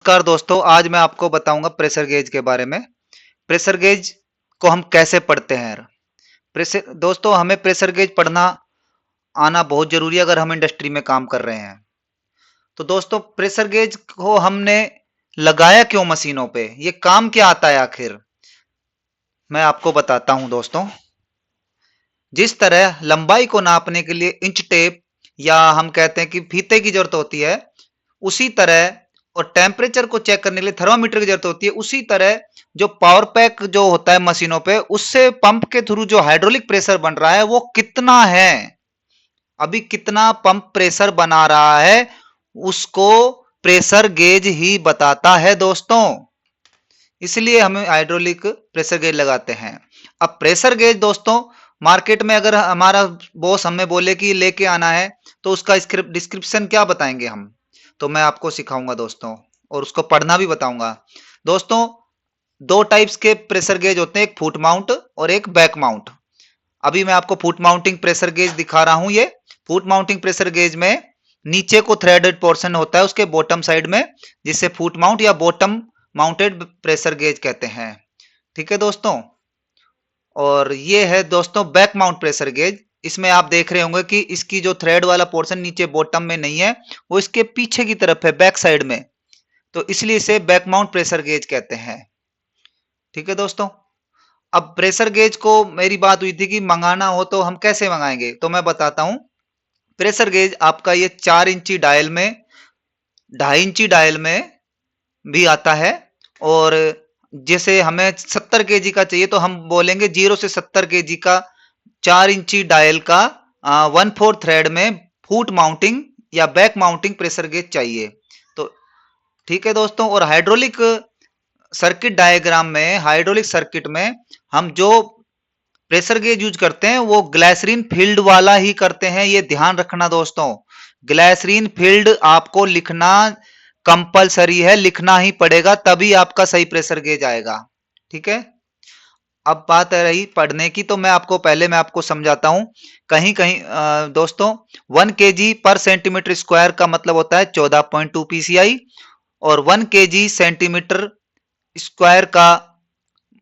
नमस्कार दोस्तों, आज मैं आपको बताऊंगा प्रेशर गेज के बारे में। प्रेशर गेज को हम कैसे पढ़ते हैं। प्रेशर दोस्तों, हमें प्रेशर गेज पढ़ना आना बहुत जरूरी है अगर हम इंडस्ट्री में काम कर रहे हैं। तो दोस्तों, प्रेशर गेज को हमने लगाया क्यों मशीनों पे, ये काम क्या आता है आखिर, मैं आपको बताता हूं दोस्तों। जिस तरह लंबाई को नापने के लिए इंच टेप या हम कहते हैं कि फीते की जरूरत होती है, उसी तरह और टेम्परेचर को चेक करने के लिए थर्मामीटर की जरूरत होती है, उसी तरह जो पावर पैक जो होता है मशीनों पे, उससे पंप के थ्रू जो हाइड्रोलिक प्रेशर बन रहा है वो कितना है, अभी कितना पंप प्रेशर बना रहा है, उसको प्रेशर गेज ही बताता है दोस्तों। इसलिए हम हाइड्रोलिक प्रेशर गेज लगाते हैं। अब प्रेशर गेज दोस्तों, मार्केट में अगर हमारा बॉस हमें बोले कि लेके आना है, तो उसका डिस्क्रिप्शन क्या बताएंगे हम, तो मैं आपको सिखाऊंगा दोस्तों, और उसको पढ़ना भी बताऊंगा। दोस्तों, दो टाइप्स के प्रेशर गेज होते हैं, एक फुट माउंट और एक बैक माउंट। अभी मैं आपको फुट माउंटिंग प्रेशर गेज दिखा रहा हूं। ये फुट माउंटिंग प्रेशर गेज में नीचे को थ्रेडेड पोर्शन होता है उसके बॉटम साइड में, जिसे फुट माउंट या बॉटम माउंटेड प्रेशर गेज कहते हैं। ठीक है दोस्तों। और ये है दोस्तों बैक माउंट प्रेशर गेज। इसमें आप देख रहे होंगे कि इसकी जो थ्रेड वाला पोर्शन नीचे बॉटम में नहीं है, वो इसके पीछे की तरफ है, बैक साइड में, तो इसलिए इसे बैक माउंट प्रेशर गेज कहते हैं। ठीक है दोस्तों। अब प्रेशर गेज को मेरी बात हुई थी कि मंगाना हो तो हम कैसे मंगाएंगे, तो मैं बताता हूं। प्रेशर गेज आपका ये 4 इंची डायल में, 2.5 इंची डायल में भी आता है। और जैसे हमें 70 kg का चाहिए तो हम बोलेंगे 0 से 70 kg का 4 इंची डायल का 1/4 थ्रेड में फुट माउंटिंग या बैक माउंटिंग प्रेशर गेज चाहिए। तो ठीक है दोस्तों। और हाइड्रोलिक सर्किट डायग्राम में, हाइड्रोलिक सर्किट में हम जो प्रेशर गेज यूज करते हैं वो ग्लाइसरीन फील्ड वाला ही करते हैं, ये ध्यान रखना दोस्तों। ग्लाइसरीन फील्ड आपको लिखना कंपलसरी है, लिखना ही पड़ेगा, तभी आपका सही प्रेशर गेज आएगा। ठीक है। अब बात रही पढ़ने की, तो मैं आपको समझाता हूं। कहीं कहीं दोस्तों, 1 kg/cm² का मतलब होता है 14.2 psi, और 1 kg/cm² का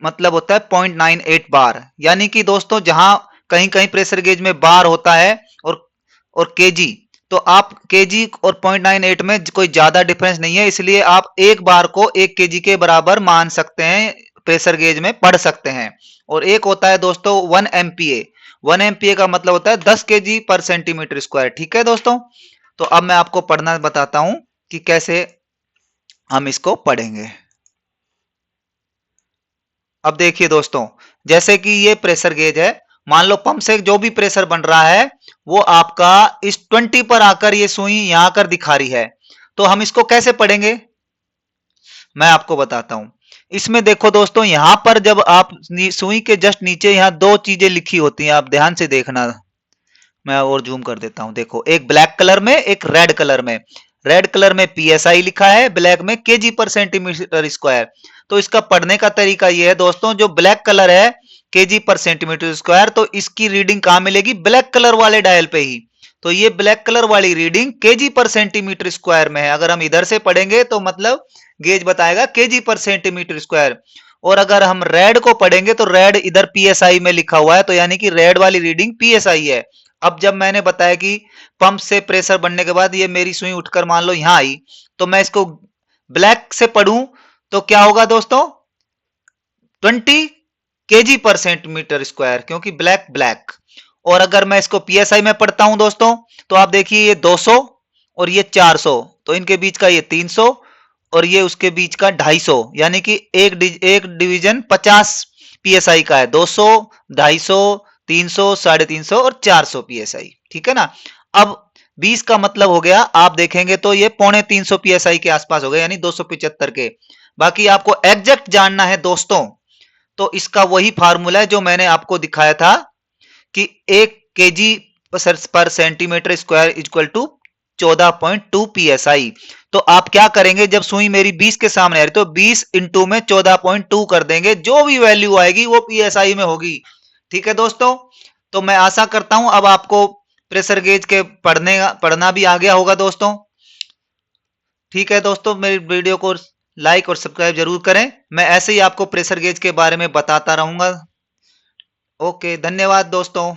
मतलब होता है 0.98 बार। यानी कि दोस्तों, जहां कहीं कहीं प्रेशर गेज में बार होता है और केजी, तो आप केजी और 0.98 में कोई ज्यादा डिफरेंस नहीं है, इसलिए आप एक बार को 1 kg के बराबर मान सकते हैं, प्रेशर गेज में पढ़ सकते हैं। और एक होता है दोस्तों 1 MPa। 1 MPa का मतलब होता है 10 kg/cm²। ठीक है दोस्तों। तो अब मैं आपको पढ़ना बताता हूं कि कैसे हम इसको पढ़ेंगे। अब देखिए दोस्तों, जैसे कि ये प्रेशर गेज है, मान लो पंप से जो भी प्रेशर बन रहा है वो आपका इस 20 पर आकर ये सुई यहां आकर दिखा रही है, तो हम इसको कैसे पढ़ेंगे, मैं आपको बताता हूं। इसमें देखो दोस्तों, यहां पर जब आप सुई के जस्ट नीचे यहां दो चीजें लिखी होती हैं, आप ध्यान से देखना। मैं और जूम कर देता हूं, देखो, एक ब्लैक कलर में, एक रेड कलर में। रेड कलर में पीएसआई लिखा है, ब्लैक में kg/cm²। तो इसका पढ़ने का तरीका यह है दोस्तों, जो ब्लैक कलर है kg/cm², तो इसकी रीडिंग कहां मिलेगी, ब्लैक कलर वाले डायल पे ही। तो ये ब्लैक कलर वाली रीडिंग kg/cm² में है। अगर हम इधर से पढ़ेंगे तो मतलब गेज बताएगा kg/cm²। और अगर हम रेड को पढ़ेंगे तो रेड इधर पीएसआई में लिखा हुआ है, तो यानी कि रेड वाली रीडिंग पीएसआई है। अब जब मैंने बताया कि पंप से प्रेशर बनने के बाद ये मेरी सुई उठकर मान लो यहां आई, तो मैं इसको ब्लैक से पढ़ूं तो क्या होगा दोस्तों, 20 kg/cm², क्योंकि ब्लैक ब्लैक। और अगर मैं इसको पीएसआई में पढ़ता हूं दोस्तों, तो आप देखिए ये 200 और ये 400, तो इनके बीच का ये 300 और ये उसके बीच का 250, यानी कि एक डिवीजन 50 पीएसआई का है। 200, 250, 300, 350 और 400 पीएसआई। ठीक है ना। अब 20 का मतलब हो गया, आप देखेंगे तो ये 350 पीएसआई के आसपास हो गया, यानी 275 के। बाकी आपको एग्जैक्ट जानना है दोस्तों, तो इसका वही फार्मूला है जो मैंने आपको दिखाया था कि 1 kg/cm² इक्वल टू 14.2 psi। तो आप क्या करेंगे, जब सुई मेरी 20 के सामने आ रही तो 20 इंटू में 14.2 कर देंगे, जो भी वैल्यू आएगी वो psi में होगी। ठीक है दोस्तों। तो मैं आशा करता हूं अब आपको प्रेशर गेज के पढ़ना भी आ गया होगा दोस्तों। ठीक है दोस्तों, मेरी वीडियो को लाइक और सब्सक्राइब जरूर करें। मैं ऐसे ही आपको प्रेशर गेज के बारे में बताता रहूंगा। ओके, धन्यवाद दोस्तों।